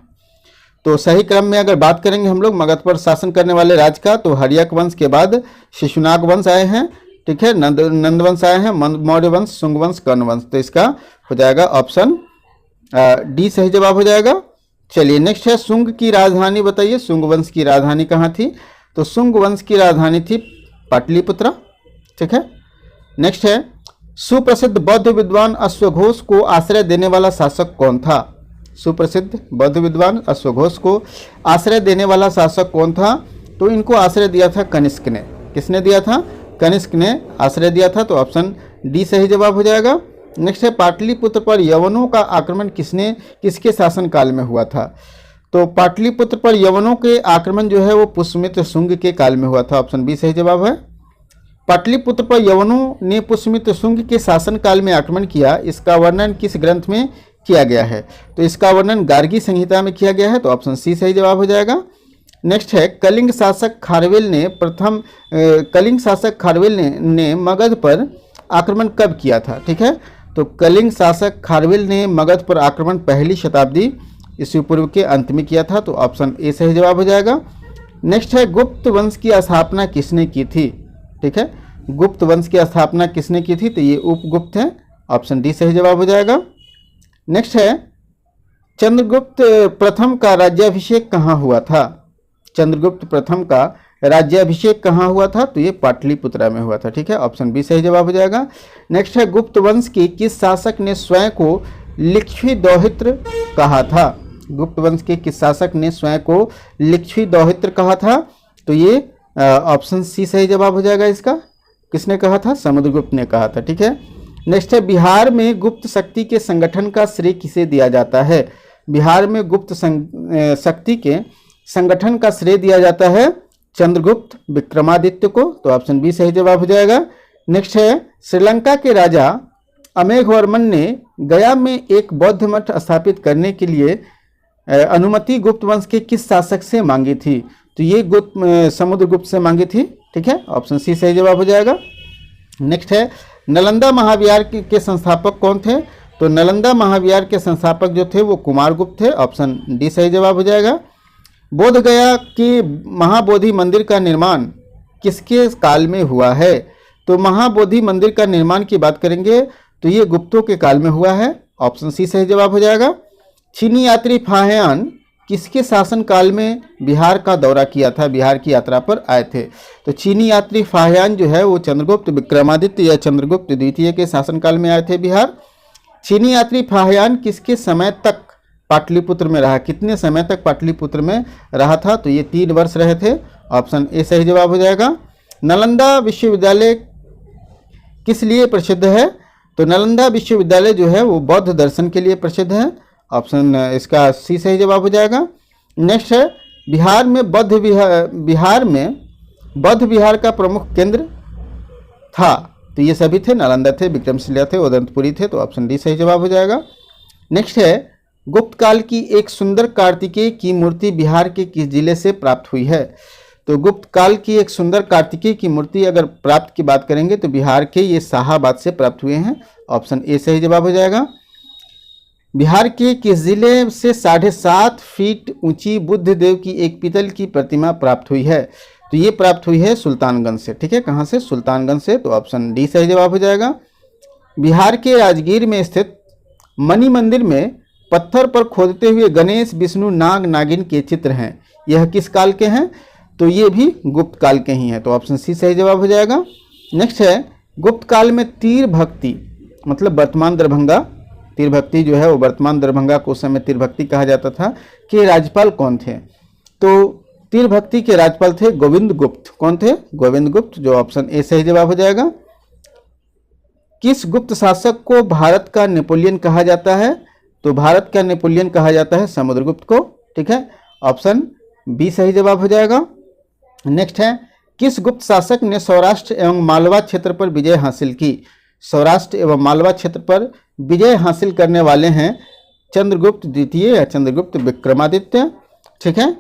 तो सही क्रम में अगर बात करेंगे हम लोग मगध पर शासन करने वाले राज का, तो हर्यक वंश के बाद शिशुनाग वंश आए हैं। ठीक है, नंद वंश आए हैं, मौर्य वंश, शुंग वंश, कर्ण वंश। तो इसका हो जाएगा ऑप्शन डी सही जवाब हो जाएगा। चलिए नेक्स्ट है शुंग की राजधानी बताइए। शुंग वंश की राजधानी कहाँ थी? तो शुंग वंश की राजधानी थी पाटलिपुत्र। ठीक है, नेक्स्ट है सुप्रसिद्ध बौद्ध विद्वान अश्वघोष को आश्रय देने वाला शासक कौन था? सुप्रसिद्ध बौद्ध विद्वान अश्वघोष को आश्रय देने वाला शासक कौन था? तो इनको आश्रय दिया था कनिष्क ने। किसने दिया था? कनिष्क ने आश्रय दिया था। तो ऑप्शन डी सही जवाब हो जाएगा। नेक्स्ट है पाटलिपुत्र पर यवनों का आक्रमण किसके शासनकाल में हुआ था? तो पाटलिपुत्र पर यवनों के आक्रमण जो है वो पुष्यमित्र शुंग के काल में हुआ था। ऑप्शन बी सही जवाब है। पाटलिपुत्र पर यवनों ने पुष्यमित्र शुंग के शासनकाल में आक्रमण किया, इसका वर्णन किस ग्रंथ में किया गया है? तो इसका वर्णन गार्गी संहिता में किया गया है। तो ऑप्शन सी सही जवाब हो जाएगा। नेक्स्ट है कलिंग शासक खारवेल ने मगध पर आक्रमण कब किया था? ठीक है, तो कलिंग शासक खारवेल ने मगध पर आक्रमण 1ली शताब्दी ईस्वी पूर्व के अंत में किया था। तो ऑप्शन ए सही जवाब हो जाएगा। नेक्स्ट है गुप्त वंश की स्थापना किसने की थी? ठीक है, गुप्त वंश की स्थापना किसने की थी? तो ये उपगुप्त हैं। ऑप्शन डी सही जवाब हो जाएगा। नेक्स्ट है चंद्रगुप्त प्रथम का राज्याभिषेक कहाँ हुआ था? चंद्रगुप्त प्रथम का राज्याभिषेक कहाँ हुआ था? तो ये पाटलिपुत्रा में हुआ था। ठीक है, ऑप्शन बी सही जवाब हो जाएगा। नेक्स्ट है गुप्त वंश की किस शासक ने स्वयं को लिच्छवी दौहित्र कहा था? गुप्त वंश के किस शासक ने स्वयं को लिच्छवी दौहित्र कहा था? तो ये ऑप्शन सी सही जवाब हो जाएगा। इसका किसने कहा था? समुद्रगुप्त ने कहा था। ठीक है, नेक्स्ट है बिहार में गुप्त शक्ति के संगठन का श्रेय किसे दिया जाता है? बिहार में गुप्त शक्ति के संगठन का श्रेय दिया जाता है चंद्रगुप्त विक्रमादित्य को। तो ऑप्शन बी सही जवाब हो जाएगा। नेक्स्ट है श्रीलंका के राजा अमेघवर्मन ने गया में एक बौद्ध मठ स्थापित करने के लिए अनुमति गुप्त वंश के किस शासक से मांगी थी? तो ये समुद्रगुप्त से मांगी थी। ठीक है, ऑप्शन सी सही जवाब हो जाएगा। नेक्स्ट है नालंदा महाविहार के संस्थापक कौन थे? तो नालंदा महाविहार के संस्थापक जो थे वो कुमारगुप्त थे। ऑप्शन डी सही जवाब हो जाएगा। बोधगया के महाबोधि मंदिर का निर्माण किसके काल में हुआ है? तो महाबोधि मंदिर का निर्माण की बात करेंगे तो ये गुप्तों के काल में हुआ है, ऑप्शन सी सही जवाब हो जाएगा। चीनी यात्री फाहियान किसके शासन काल में बिहार का दौरा किया था, बिहार की यात्रा पर आए थे? तो चीनी यात्री फाहियान जो है वो चंद्रगुप्त विक्रमादित्य या चंद्रगुप्त द्वितीय के शासनकाल में आए थे बिहार। चीनी यात्री फाहियान किसके समय तक पाटलिपुत्र में रहा, कितने समय तक पाटलिपुत्र में रहा था? तो ये 3 वर्ष रहे थे, ऑप्शन ए सही जवाब हो जाएगा। नालंदा विश्वविद्यालय किस लिए प्रसिद्ध है? तो नालंदा विश्वविद्यालय जो है वो बौद्ध दर्शन के लिए प्रसिद्ध है, ऑप्शन इसका सी सही जवाब हो जाएगा। नेक्स्ट है बिहार में बौद्ध विहार का प्रमुख केंद्र था, तो ये सभी थे, नालंदा थे, विक्रमशिला थे, उदंतपुरी थे, तो ऑप्शन डी सही जवाब हो जाएगा। नेक्स्ट है गुप्त काल की एक सुंदर कार्तिकेय की मूर्ति बिहार के किस जिले से प्राप्त हुई है? तो गुप्त काल की एक सुंदर कार्तिकेय की मूर्ति अगर प्राप्त की बात करेंगे तो बिहार के ये शाहाबाद से प्राप्त हुए हैं, ऑप्शन ए सही जवाब हो जाएगा। बिहार के किस जिले से 7.5 फीट ऊंची बुद्ध देव की एक पीतल की प्रतिमा प्राप्त हुई है? तो ये प्राप्त हुई है सुल्तानगंज से, ठीक है, कहाँ से? सुल्तानगंज से, तो ऑप्शन डी सही जवाब हो जाएगा। बिहार के राजगीर में स्थित मणि मंदिर में पत्थर पर खोदते हुए गणेश, विष्णु, नाग, नागिन के चित्र हैं, यह किस काल के हैं? तो ये भी गुप्त काल के ही हैं, तो ऑप्शन सी सही जवाब हो जाएगा। नेक्स्ट है गुप्त काल में तीर भक्ति मतलब वर्तमान दरभंगा, तीर भक्ति जो है वो वर्तमान दरभंगा को उस समय तीर भक्ति कहा जाता था, के राज्यपाल कौन थे? तो तीर भक्ति के राज्यपाल थे गोविंद गुप्त। कौन थे? गोविंद गुप्त, जो ऑप्शन ए सही जवाब हो जाएगा। किस गुप्त शासक को भारत का नेपोलियन कहा जाता है? तो भारत का नेपोलियन कहा जाता है समुद्रगुप्त को, ठीक है, ऑप्शन बी सही जवाब हो जाएगा। नेक्स्ट है किस गुप्त शासक ने सौराष्ट्र एवं मालवा क्षेत्र पर विजय हासिल की? सौराष्ट्र एवं मालवा क्षेत्र पर विजय हासिल करने वाले हैं चंद्रगुप्त द्वितीय या चंद्रगुप्त विक्रमादित्य, ठीक है।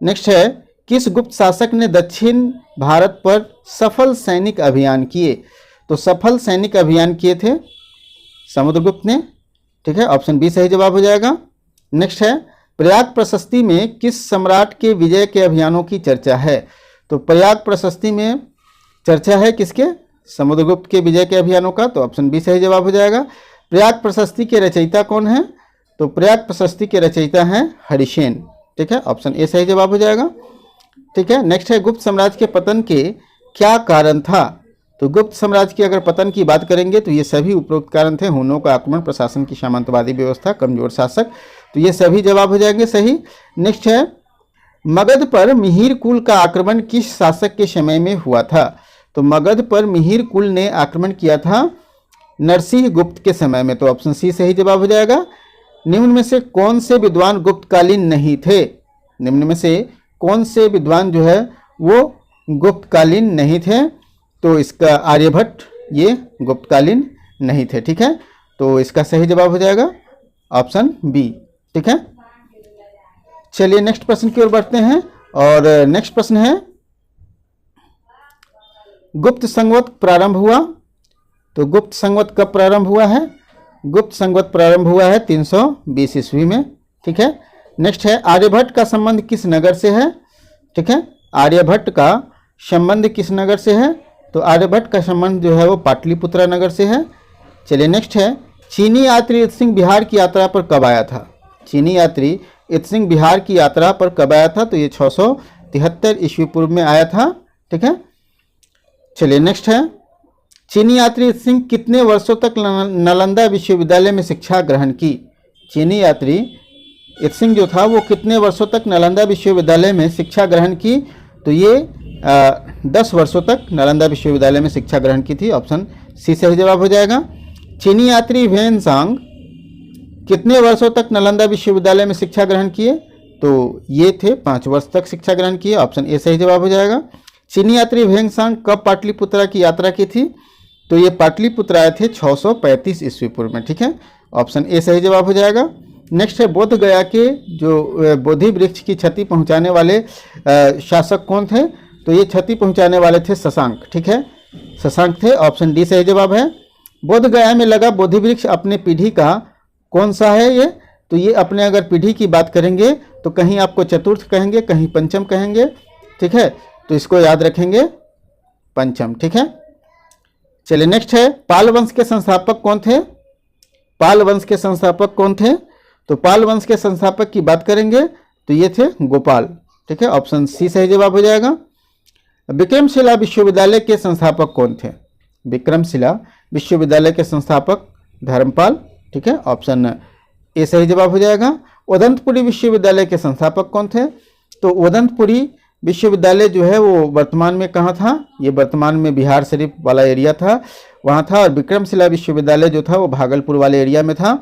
नेक्स्ट है किस गुप्त शासक ने दक्षिण भारत पर सफल सैनिक अभियान किए? तो सफल सैनिक अभियान किए थे समुद्रगुप्त ने, ठीक है, ऑप्शन बी सही जवाब हो जाएगा। नेक्स्ट है प्रयाग प्रशस्ति में किस सम्राट के विजय के अभियानों की चर्चा है? तो प्रयाग प्रशस्ति में चर्चा है किसके? समुद्रगुप्त के विजय के अभियानों का, तो ऑप्शन बी सही जवाब हो जाएगा। प्रयाग प्रशस्ति के रचयिता कौन है? तो प्रयाग प्रशस्ति के रचयिता हैं हरिसेन, ठीक है, ऑप्शन ए सही जवाब हो जाएगा, ठीक है। नेक्स्ट है गुप्त साम्राज्य के पतन के क्या कारण था? तो गुप्त साम्राज्य के अगर पतन की बात करेंगे तो ये सभी उपरोक्त कारण थे, हुनों का आक्रमण, प्रशासन की सामंतवादी व्यवस्था, कमजोर शासक, तो ये सभी जवाब हो जाएंगे सही। नेक्स्ट है मगध पर मिहिर कुल का आक्रमण किस शासक के समय में हुआ था? तो मगध पर मिहिर कुल ने आक्रमण किया था नरसिंह गुप्त के समय में, तो ऑप्शन सी सही जवाब हो जाएगा। निम्न में से कौन से विद्वान गुप्तकालीन नहीं थे? निम्न में से कौन से विद्वान जो है वो गुप्तकालीन नहीं थे? तो इसका आर्यभट्ट ये गुप्तकालीन नहीं थे, ठीक है, तो इसका सही जवाब हो जाएगा ऑप्शन बी, ठीक है। चलिए नेक्स्ट प्रश्न की ओर बढ़ते हैं, और नेक्स्ट प्रश्न है गुप्त संवत प्रारंभ हुआ? तो गुप्त संवत कब प्रारंभ हुआ है? गुप्त संवत प्रारंभ हुआ है 320 ईस्वी में, ठीक है। नेक्स्ट है आर्यभट्ट का संबंध किस नगर से है? ठीक है, आर्यभट्ट का संबंध किस नगर से है? तो आर्यभट्ट का संबंध जो है वो पाटलिपुत्रा नगर से है। चलिए नेक्स्ट है चीनी यात्री इत सिंह बिहार की यात्रा पर कब आया था? चीनी यात्री इत सिंह बिहार की यात्रा पर कब आया था? तो ये 673 ईस्वी पूर्व में आया था, ठीक है। चलिए नेक्स्ट है चीनी यात्री इत सिंह कितने वर्षों तक नालंदा विश्वविद्यालय में शिक्षा ग्रहण की? चीनी यात्री इत सिंह जो था वो कितने वर्षों तक नालंदा विश्वविद्यालय में शिक्षा ग्रहण की? तो ये 10 वर्षों तक नालंदा विश्वविद्यालय में शिक्षा ग्रहण की थी, ऑप्शन सी सही जवाब हो जाएगा। चीनी यात्री ह्वेनसांग कितने वर्षों तक नालंदा विश्वविद्यालय में शिक्षा ग्रहण किए? तो ये थे 5 वर्ष तक शिक्षा ग्रहण किए, ऑप्शन ए सही जवाब हो जाएगा। चीनी यात्री ह्वेनसांग कब पाटलिपुत्रा की यात्रा की थी? तो ये पाटलिपुत्र आए थे 635 ईस्वी पूर्व में, ठीक है, ऑप्शन ए सही जवाब हो जाएगा। नेक्स्ट है बोध गया के जो बोधि वृक्ष की क्षति पहुंचाने वाले शासक कौन थे? तो ये क्षति पहुंचाने वाले थे शशांक, ठीक है, शशांक थे, ऑप्शन डी सही जवाब है। बोध गया में लगा बोधि वृक्ष अपने पीढ़ी का कौन सा है ये? तो ये अपने अगर पीढ़ी की बात करेंगे तो कहीं आपको चतुर्थ कहेंगे, कहीं पंचम कहेंगे, ठीक है, तो इसको याद रखेंगे पंचम, ठीक है। चलिए नेक्स्ट है, पाल वंश के संस्थापक कौन थे? पाल वंश के संस्थापक कौन थे? तो पाल वंश के संस्थापक की बात करेंगे तो ये थे गोपाल। ठीक है, ऑप्शन सी सही जवाब हो जाएगा। विक्रमशिला विश्वविद्यालय के संस्थापक कौन थे? विक्रमशिला विश्वविद्यालय के संस्थापक धर्मपाल। ठीक है, ऑप्शन ए सही जवाब हो जाएगा। उदंतपुरी विश्वविद्यालय के संस्थापक कौन थे? तो उदंतपुरी विश्वविद्यालय जो है वो वर्तमान में कहाँ था? ये वर्तमान में बिहार शरीफ वाला एरिया था, वहाँ था। और विक्रमशिला विश्वविद्यालय जो था वो भागलपुर वाले एरिया में था।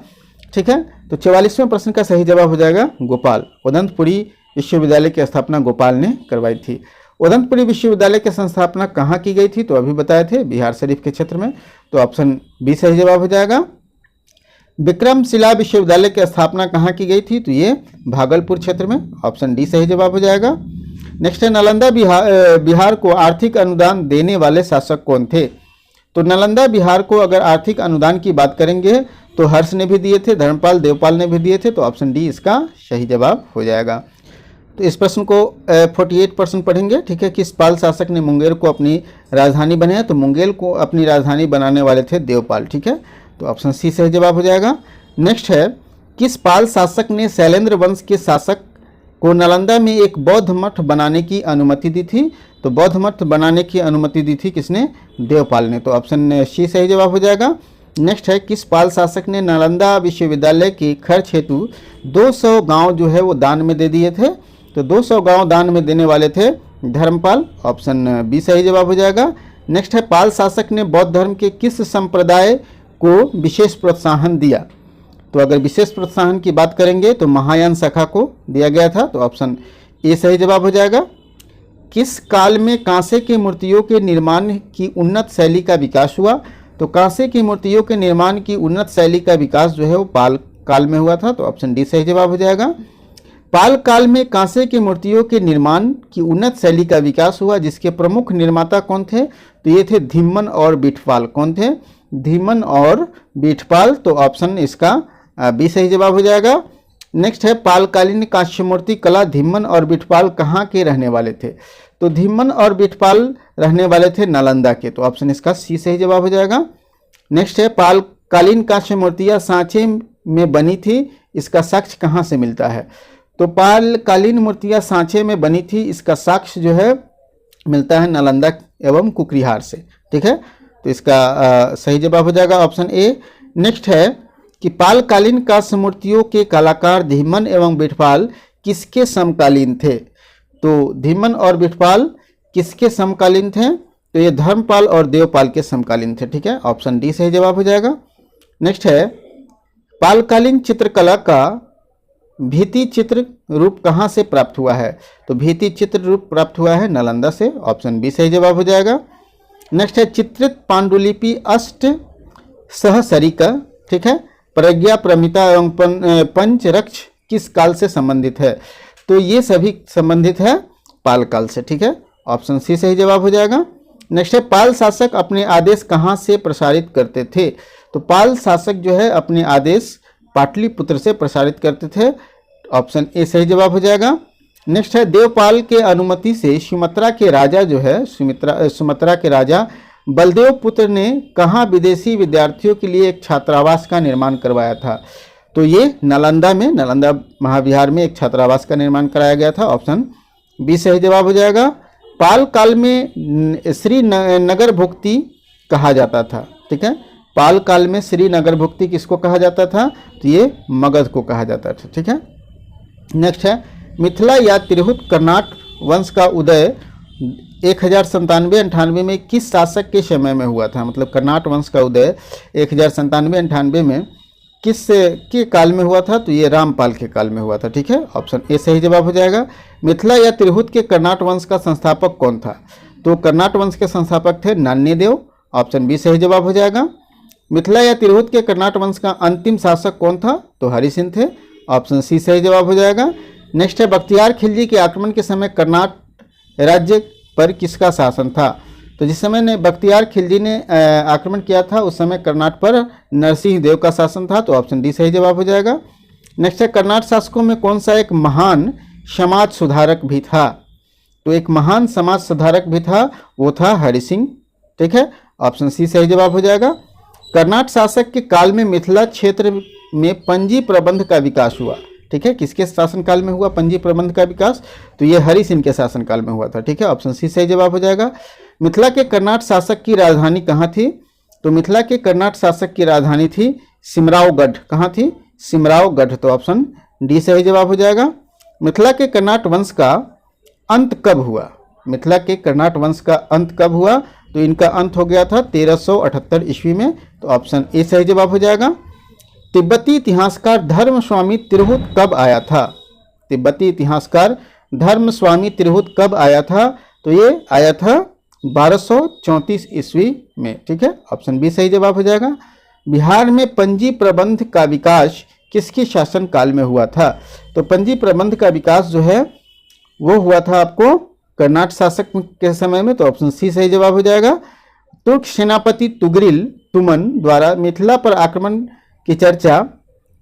ठीक है, तो 44वें प्रश्न का सही जवाब हो जाएगा गोपाल। उदंतपुरी विश्वविद्यालय की स्थापना गोपाल ने करवाई थी। उदंतपुरी विश्वविद्यालय की संस्थापना कहाँ की गई थी? तो अभी बताए थे, बिहार शरीफ के क्षेत्र में। तो ऑप्शन बी सही जवाब हो जाएगा। विक्रमशिला विश्वविद्यालय की स्थापना कहाँ की गई थी? तो ये भागलपुर क्षेत्र में। ऑप्शन डी सही जवाब हो जाएगा। नेक्स्ट है, नालंदा बिहार को आर्थिक अनुदान देने वाले शासक कौन थे? तो नालंदा बिहार को अगर आर्थिक अनुदान की बात करेंगे तो हर्ष ने भी दिए थे, धर्मपाल देवपाल ने भी दिए थे। तो ऑप्शन डी इसका सही जवाब हो जाएगा। तो इस प्रश्न को 48% पढ़ेंगे। ठीक है, किस पाल शासक ने मुंगेर को अपनी राजधानी बनाया? तो मुंगेर को अपनी राजधानी बनाने वाले थे देवपाल। ठीक है, तो ऑप्शन सी सही जवाब हो जाएगा। नेक्स्ट है, किस पाल शासक ने शैलेंद्र वंश के शासक को नालंदा में एक बौद्ध मठ बनाने की अनुमति दी थी? तो बौद्ध मठ बनाने की अनुमति दी थी किसने? देवपाल ने। तो ऑप्शन सी सही जवाब हो जाएगा। नेक्स्ट है, किस पाल शासक ने नालंदा विश्वविद्यालय के खर्च हेतु 200 गांव जो है वो दान में दे दिए थे? तो 200 गांव दान में देने वाले थे धर्मपाल। ऑप्शन बी सही जवाब हो जाएगा। नेक्स्ट है, पाल शासक ने बौद्ध धर्म के किस संप्रदाय को विशेष प्रोत्साहन दिया? तो अगर विशेष प्रोत्साहन की बात करेंगे तो महायान शाखा को दिया गया था। तो ऑप्शन ए सही जवाब हो जाएगा। किस काल में कांसे की मूर्तियों के निर्माण की उन्नत शैली का विकास हुआ? तो कांसे की मूर्तियों के निर्माण की उन्नत शैली का विकास जो है वो पाल काल में हुआ था। तो ऑप्शन डी सही जवाब हो जाएगा। पाल काल में कांसे की मूर्तियों के निर्माण की उन्नत शैली का विकास हुआ, जिसके प्रमुख निर्माता कौन थे? तो ये थे धीमन और बिठपाल। कौन थे? धीमन और बिठपाल। तो ऑप्शन इसका बी सही जवाब हो जाएगा। नेक्स्ट है, पालकालीन कांस्य मूर्ति कला धीमन और बिठपाल कहाँ के रहने वाले थे? तो धीमन और बिठपाल रहने वाले थे नालंदा के। तो ऑप्शन इसका सी सही जवाब हो जाएगा। नेक्स्ट है, पालकालीन कांस्य मूर्तियाँ सांचे में बनी थी, इसका साक्ष्य कहाँ से मिलता है? तो पालकालीन मूर्तियाँ सांचे में बनी थी, इसका साक्ष्य जो है मिलता है नालंदा एवं कुकरिहार से। ठीक है, तो इसका सही जवाब हो जाएगा ऑप्शन ए। नेक्स्ट है कि पालकालीन कांस्य मूर्तियों के कलाकार धीमन एवं बिठपाल किसके समकालीन थे? तो धीमन और बिठपाल किसके समकालीन थे? तो ये धर्मपाल और देवपाल के समकालीन थे। ठीक है, ऑप्शन डी सही जवाब हो जाएगा। नेक्स्ट है, पालकालीन चित्रकला का भित्ति चित्र रूप कहाँ से प्राप्त हुआ है? तो भित्ति चित्र रूप प्राप्त हुआ है नालंदा से। ऑप्शन बी सही जवाब हो जाएगा। नेक्स्ट है, चित्रित पांडुलिपि अष्ट सहसरिका, ठीक है, प्रज्ञा प्रमिता एवं पंचरक्ष किस काल से संबंधित है? तो ये सभी संबंधित है पाल काल से। ठीक है, ऑप्शन सी सही जवाब हो जाएगा। नेक्स्ट है, पाल शासक अपने आदेश कहाँ से प्रसारित करते थे? तो पाल शासक जो है अपने आदेश पाटलिपुत्र से प्रसारित करते थे। ऑप्शन ए सही जवाब हो जाएगा। नेक्स्ट है, देवपाल के अनुमति से सुमित्रा के राजा जो है सुमित्रा के राजा बलदेव पुत्र ने कहाँ विदेशी विद्यार्थियों के लिए एक छात्रावास का निर्माण करवाया था? तो ये नालंदा में, नालंदा महाविहार में एक छात्रावास का निर्माण कराया गया था। ऑप्शन बी सही जवाब हो जाएगा। पाल काल में श्री नगर भुक्ति कहा जाता था। ठीक है, पाल काल में श्री नगर भुक्ति किसको कहा जाता था? तो ये मगध को कहा जाता था। ठीक है, नेक्स्ट है, मिथिला या तिरहुत कर्नाट वंश का उदय 1097-98 में किस शासक के समय में हुआ था? मतलब कर्नाट वंश का उदय 1097-98 में किस के काल में हुआ था? तो ये रामपाल के काल में हुआ था। ठीक है, ऑप्शन ए सही जवाब हो जाएगा। मिथिला या तिरहुत के कर्नाट वंश का संस्थापक कौन था? तो कर्नाट वंश के संस्थापक थे नान्यदेव। ऑप्शन बी सही जवाब हो जाएगा। मिथिला या तिरहुत के कर्नाट वंश का अंतिम शासक कौन था? तो हरि सिंह थे। ऑप्शन सी सही जवाब हो जाएगा। नेक्स्ट है, बख्तियार खिलजी के आक्रमण के समय कर्नाट राज्य पर किसका शासन था? तो जिस समय ने बख्तियार खिलजी ने आक्रमण किया था उस समय कर्नाट पर नरसिंह देव का शासन था। तो ऑप्शन डी सही जवाब हो जाएगा। नेक्स्ट है, कर्नाट शासकों में कौन सा एक महान समाज सुधारक भी था? तो एक महान समाज सुधारक भी था, वो था हरि सिंह। ठीक है, ऑप्शन सी सही जवाब हो जाएगा। कर्नाट शासक के काल में मिथिला क्षेत्र में पंजी प्रबंध का विकास हुआ। ठीक है, किसके शासनकाल में हुआ पंजी प्रबंध का विकास? तो ये हरि सिंह के शासनकाल में हुआ था। ठीक है, ऑप्शन सी सही जवाब हो जाएगा। मिथिला के कर्नाट शासक की राजधानी कहाँ थी? तो मिथिला के कर्नाट शासक की राजधानी थी सिमरावगढ़। कहाँ थी? सिमरावगढ़। तो ऑप्शन डी सही जवाब हो जाएगा। मिथिला के कर्नाट वंश का अंत कब हुआ? मिथिला के कर्नाट वंश का अंत कब हुआ? तो इनका अंत हो गया था 1378 ईस्वी में। तो ऑप्शन ए सही जवाब हो जाएगा। तिब्बती इतिहासकार धर्मस्वामी तिरहुत कब आया था? तिब्बती इतिहासकार धर्मस्वामी तिरहुत कब आया था? तो ये आया था 1234 ईस्वी में। ठीक है, ऑप्शन बी सही जवाब हो जाएगा। बिहार में पंजी प्रबंध का विकास किसके शासन काल में हुआ था? तो पंजी प्रबंध का विकास जो है वो हुआ था आपको कर्नाट शासक के समय में। तो ऑप्शन सी सही जवाब हो जाएगा। तुर्क सेनापति तुगरिल तुमन द्वारा मिथिला पर आक्रमण की चर्चा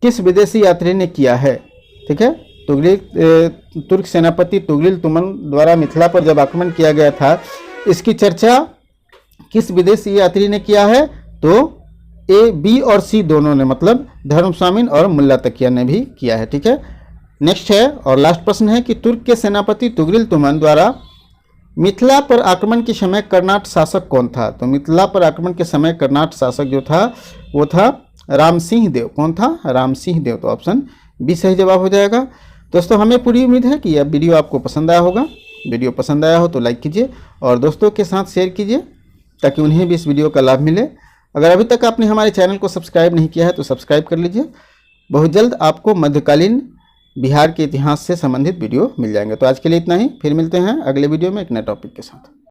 किस विदेशी यात्री ने किया है? ठीक है, तुर्क सेनापति तुगरिल तुमन द्वारा मिथिला पर जब आक्रमण किया गया था, इसकी चर्चा किस विदेशी यात्री ने किया है? तो ए, बी और सी दोनों ने, मतलब धर्मस्वामी और मुल्ला तकिया ने भी किया है। ठीक है, नेक्स्ट है और लास्ट प्रश्न है कि तुर्क के सेनापति तुगरिल तुमन द्वारा मिथिला पर आक्रमण के समय कर्नाट शासक कौन था? तो मिथिला पर आक्रमण के समय कर्नाट शासक जो था वो था राम सिंह देव। कौन था? राम सिंह देव। तो ऑप्शन बी सही जवाब हो जाएगा। दोस्तों, हमें पूरी उम्मीद है कि यह वीडियो आपको पसंद आया होगा। वीडियो पसंद आया हो तो लाइक कीजिए और दोस्तों के साथ शेयर कीजिए ताकि उन्हें भी इस वीडियो का लाभ मिले। अगर अभी तक आपने हमारे चैनल को सब्सक्राइब नहीं किया है तो सब्सक्राइब कर लीजिए। बहुत जल्द आपको मध्यकालीन बिहार के इतिहास से संबंधित वीडियो मिल जाएंगे। तो आज के लिए इतना ही, फिर मिलते हैं अगले वीडियो में एक नए टॉपिक के साथ।